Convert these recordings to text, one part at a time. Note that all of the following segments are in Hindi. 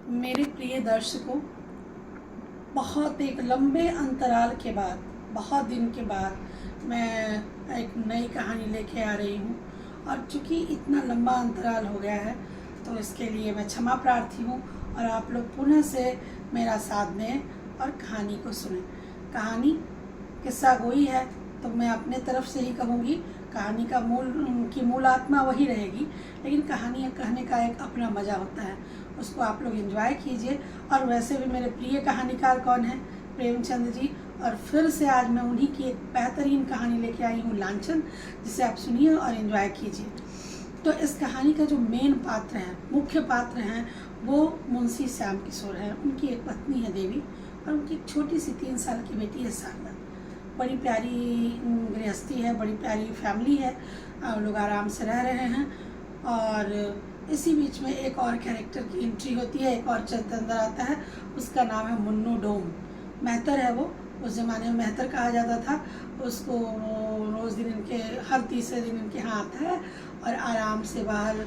मेरे प्रिय दर्शकों, बहुत एक लंबे अंतराल के बाद, बहुत दिन के बाद मैं एक नई कहानी लेके आ रही हूँ। और चूँकि इतना लंबा अंतराल हो गया है तो इसके लिए मैं क्षमा प्रार्थी हूँ और आप लोग पुनः से मेरा साथ दें और कहानी को सुनें। कहानी किस्सा गोई है तो मैं अपने तरफ से ही कहूँगी, कहानी का मूल आत्मा वही रहेगी, लेकिन कहानी कहने का एक अपना मज़ा होता है, उसको आप लोग एंजॉय कीजिए। और वैसे भी मेरे प्रिय कहानीकार कौन है? प्रेमचंद जी। और फिर से आज मैं उन्हीं की एक बेहतरीन कहानी लेके आई हूँ, लांछन, जिसे आप सुनिए और एंजॉय कीजिए। तो इस कहानी का जो मेन पात्र है, मुख्य पात्र हैं, वो मुंशी श्याम किशोर हैं। उनकी एक पत्नी है देवी और उनकी एक छोटी सी 3 साल की बेटी है शारदा। बड़ी प्यारी गृहस्थी है, बड़ी प्यारी फैमिली है, लोग आराम से रह रहे हैं। और इसी बीच में एक और कैरेक्टर की एंट्री होती है, एक और चरित्र अंदर आता है, उसका नाम है मुन्नू डोम। मेहतर है वो, उस ज़माने में मेहतर कहा जाता था उसको। रोज़ दिन इनके हर तीसरे दिन इनके यहाँ आता है और आराम से बाहर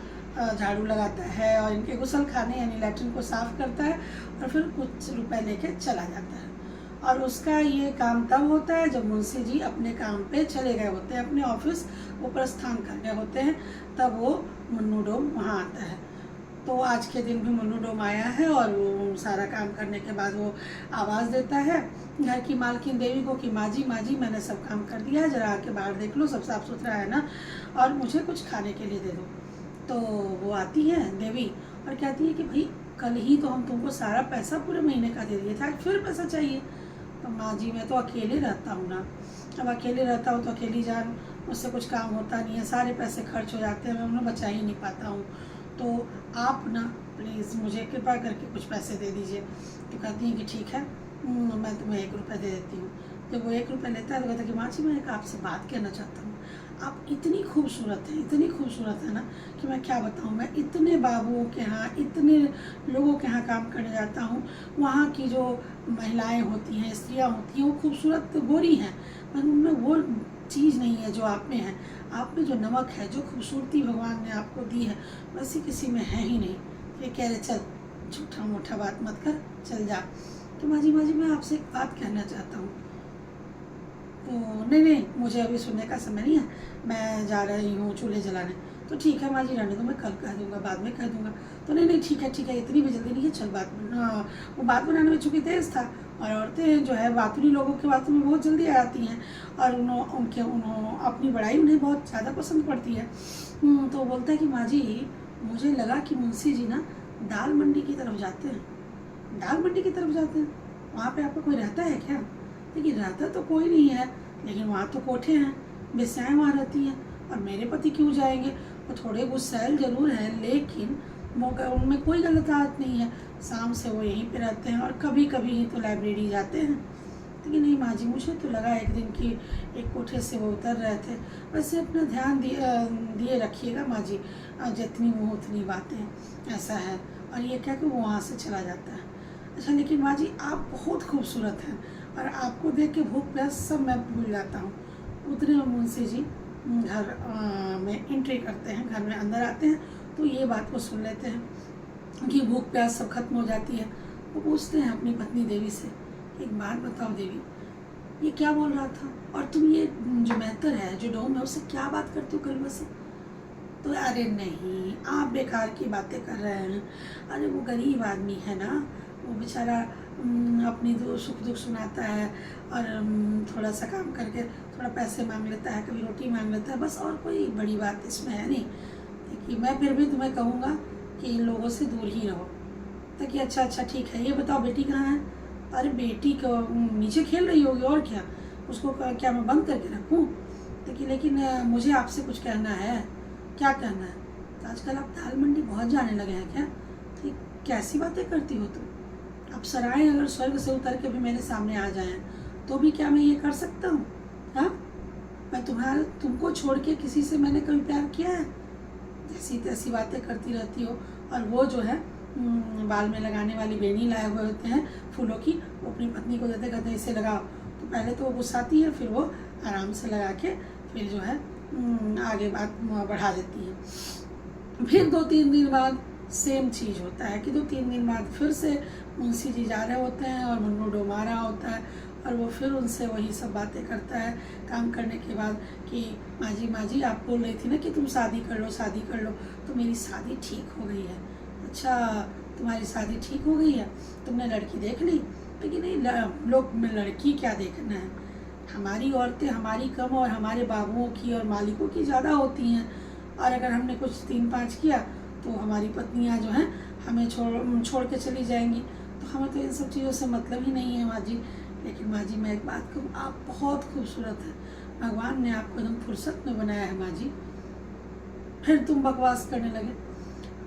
झाड़ू लगाता है और इनके गुसल खाने यानी लैट्रिन को साफ़ करता है और फिर कुछ रुपए लेके चला जाता है। और उसका ये काम तब होता है जब मुंशी जी अपने काम पे चले गए होते हैं, अपने ऑफिस वो प्रस्थान कर गए होते हैं, तब वो मुन्नू डोम वहाँ आता है। तो आज के दिन भी मुन्नू डोम आया है और वो सारा काम करने के बाद वो आवाज़ देता है घर की मालकिन देवी को कि माँ जी मैंने सब काम कर दिया है, जरा आके बाहर देख लो, सब साफ सुथरा है ना, और मुझे कुछ खाने के लिए दे दो। तो वो आती है देवी और कहती है कि भाई कल ही तो हम तुमको सारा पैसा पूरे महीने का दे दिए था, फिर पैसा चाहिए। तो माँ जी मैं तो अकेले रहता हूँ ना, अब अकेले रहता हूँ तो अकेली जान, मुझसे कुछ काम होता नहीं है, सारे पैसे खर्च हो जाते हैं, मैं उन्हें बचा ही नहीं पाता हूँ, तो आप ना प्लीज़ मुझे कृपा करके कुछ पैसे दे दीजिए। तो कहती हैं कि ठीक है, मैं तुम्हें 1 रुपये दे देती हूँ। जब वो 1 रुपये लेता है तो कहता है कि माँ जी मैं एक आपसे बात कहना चाहता हूँ, आप इतनी खूबसूरत हैं, इतनी खूबसूरत है ना कि मैं क्या बताऊँ। मैं इतने बाबुओं के यहाँ, इतने लोगों के यहाँ काम करने जाता हूँ, वहाँ की जो महिलाएं होती हैं, स्त्रियाँ होती हैं, वो खूबसूरत गोरी हैं, पर उनमें वो चीज़ नहीं है जो आप में है। आप में जो नमक है, जो खूबसूरती भगवान ने आपको दी है, वैसी किसी में है ही नहीं। ये कह रहे चल झूठा मूठा बात मत कर, चल जा। तो माँ जी मैं आपसे एक बात कहना चाहता हूँ। तो नहीं मुझे अभी सुनने का समय नहीं है, मैं जा रही हूँ चूल्हे जलाने। तो ठीक है माँ जी रहने दो, मैं कल कह दूँगा, बाद में कह दूँगा। तो नहीं ठीक है, इतनी भी जल्दी नहीं है, चल वो बात बनाने में चूँकि तेज़ था, और औरतें जो है बातूनी लोगों की बातों में बहुत जल्दी आ जाती हैं और उन्होंने अपनी बड़ाई उन्हें बहुत ज़्यादा पसंद पड़ती है। तो बोलता है कि माँ जी मुझे लगा कि मुंशी जी ना दाल मंडी की तरफ जाते हैं। दाल मंडी की तरफ जाते हैं? वहाँ पे आपका कोई रहता है क्या? देखिए रहता तो कोई नहीं है, लेकिन वहाँ तो कोठे हैं, बेस्याएँ वहाँ रहती हैं, और मेरे पति क्यों जाएंगे? वो थोड़े गुस्सैल जरूर हैं, लेकिन उनमें कोई गलत आदत नहीं है। शाम से वो यहीं पे रहते हैं और कभी कभी ही तो लाइब्रेरी जाते हैं। लेकिन नहीं माँ जी मुझे तो लगा एक दिन कि एक कोठे से वो उतर रहे थे। वैसे अपना ध्यान दिए रखिएगा माँ जी, जितनी मुँह उतनी बातें, ऐसा है। और ये क्या कि वो वहाँ से चला जाता है। अच्छा लेकिन माँ जी आप बहुत खूबसूरत हैं और आपको देख के भूख प्यास सब मैं भूल जाता हूँ। उतने मुंशी जी घर में एंट्री करते हैं, घर में अंदर आते हैं, तो ये बात को सुन लेते हैं कि भूख प्यास सब खत्म हो जाती है। वो पूछते हैं अपनी पत्नी देवी से, एक बात बताओ देवी, ये क्या बोल रहा था? और तुम ये जो मेहतर है, जो डोम है, उससे क्या बात करते हो कलवा से? तो अरे नहीं आप बेकार की बातें कर रहे हैं। अरे वो गरीब आदमी है ना, वो बेचारा अपनी सुख दुख सुनाता है और थोड़ा सा काम करके थोड़ा पैसे मांग लेता है, कभी रोटी मांग लेता है, बस, और कोई बड़ी बात इसमें है नहीं। देखिए मैं फिर भी तुम्हें कहूँगा कि इन लोगों से दूर ही रहो। ताकि अच्छा ठीक है, ये बताओ बेटी कहाँ है? अरे बेटी को नीचे खेल रही होगी, और क्या, उसको क्या मैं बंद करके रखूँ? देखिए लेकिन मुझे आपसे कुछ कहना है। क्या कहना है? तो आजकल आप दाल मंडी बहुत जाने लगे हैं क्या? ये कैसी बातें करती हो तुम? अब सराय अगर स्वर्ग से उतर के भी मेरे सामने आ जाएं तो भी क्या मैं ये कर सकता हूँ? हाँ, मैं तुमको छोड़ के किसी से मैंने कभी प्यार किया है? जैसी तैसी बातें करती रहती हो। और वो जो है बाल में लगाने वाली बेनी लाए हुए होते हैं फूलों की, वो अपनी पत्नी को देते, कहते हैं इसे लगाओ। तो पहले तो वो गुस्साती है, फिर वो आराम से लगा के फिर जो है आगे बात बढ़ा देती है। फिर 2-3 दिन बाद सेम चीज़ होता है कि 2-3 दिन बाद फिर से मुंशी जी जा रहे होते हैं और मुन्नू डोमा रहा होता है और वो फिर उनसे वही सब बातें करता है काम करने के बाद कि माँ जी आप बोल रही थी ना कि तुम शादी कर लो, तो मेरी शादी ठीक हो गई है। अच्छा, तुम्हारी शादी ठीक हो गई है, तुमने लड़की देख ली? लेकिन नहीं, लोग में लड़की क्या देखना है, हमारी औरतें हमारी कम और हमारे बाबुओं की और मालिकों की ज़्यादा होती हैं, और अगर हमने कुछ 3-5 किया तो हमारी पत्नियां जो हैं हमें छोड़ के चली जाएंगी, तो हमें तो इन सब चीज़ों से मतलब ही नहीं है माँ जी। लेकिन माँ जी मैं एक बात कहूँ, आप बहुत खूबसूरत हैं, भगवान ने आपको एकदम फुर्सत में बनाया है माँ जी। फिर तुम बकवास करने लगे।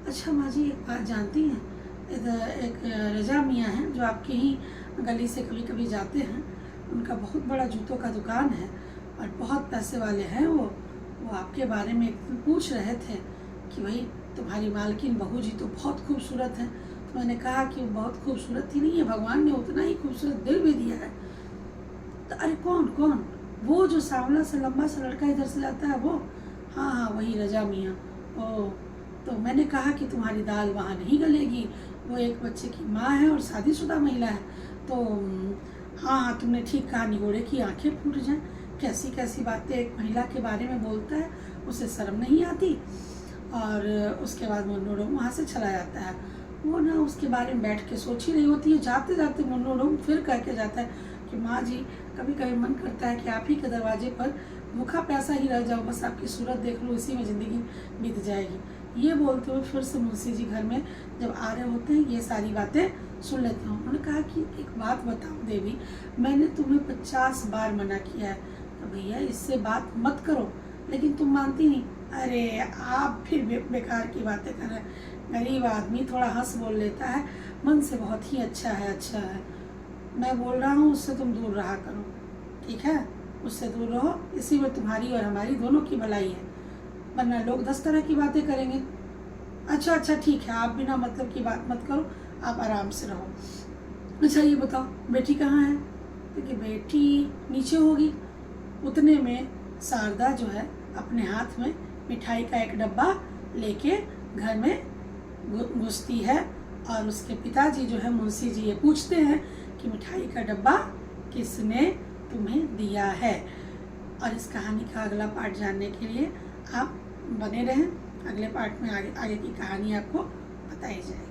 अच्छा माँ जी, एक बात जानती हैं, इधर एक रजा मियाँ हैं जो आपकी ही गली से कभी कभी जाते हैं, उनका बहुत बड़ा जूतों का दुकान है और बहुत पैसे वाले हैं वो आपके बारे में पूछ रहे थे कि भाई तुम्हारी मालकिन बहू जी तो बहुत खूबसूरत है। तो मैंने कहा कि वो बहुत खूबसूरत ही नहीं है, भगवान ने उतना ही खूबसूरत दिल भी दिया है। तो अरे कौन वो जो सांवला सा लंबा सा लड़का इधर से जाता है वो? हाँ वही रजा मियाँ। ओ, तो मैंने कहा कि तुम्हारी दाल वहाँ नहीं गलेगी, वो एक बच्चे की माँ है और शादीशुदा महिला है। तो हाँ तुमने ठीक कहा, निगोड़े की आंखें फूट जाएं। कैसी कैसी बातें एक महिला के बारे में बोलता है, उसे शर्म नहीं आती। और उसके बाद मुन्नू डोम वहाँ से चला जाता है। वो ना उसके बारे में बैठ के सोच ही रही होती है, जाते जाते मुन्नू डोम फिर कह के जाता है कि माँ जी कभी कभी मन करता है कि आप ही के दरवाजे पर भूखा प्यासा ही रह जाओ, बस आपकी सूरत देख लो, इसी में ज़िंदगी बीत जाएगी। ये बोलते हुए फिर से मुंशी जी घर में जब आ रहे होते हैं, ये सारी बातें सुन लेते हैं। उन्होंने कहा कि एक बात बताओ देवी, मैंने तुम्हें 50 बार मना किया है, तो भैया इससे बात मत करो, लेकिन तुम मानती नहीं। अरे आप फिर बेकार की बातें कर रहे हैं। गरीब आदमी थोड़ा हंस बोल लेता है, मन से बहुत ही अच्छा है। मैं बोल रहा हूँ उससे तुम दूर रहा करो, ठीक है? उससे दूर रहो, इसी में तुम्हारी और हमारी दोनों की भलाई है, वरना लोग 10 तरह की बातें करेंगे। अच्छा ठीक है, आप बिना मतलब की बात मत करो, आप आराम से रहो। अच्छा ये बताओ बेटी कहाँ है? क्योंकि बेटी नीचे होगी। उतने में शारदा जो है अपने हाथ में मिठाई का एक डब्बा लेके घर में घुसती है और उसके पिताजी जो है मुंशी जी ये पूछते हैं कि मिठाई का डब्बा किसने तुम्हें दिया है। और इस कहानी का अगला पार्ट जानने के लिए आप बने रहें, अगले पार्ट में आगे की कहानी आपको बताई जाएगी।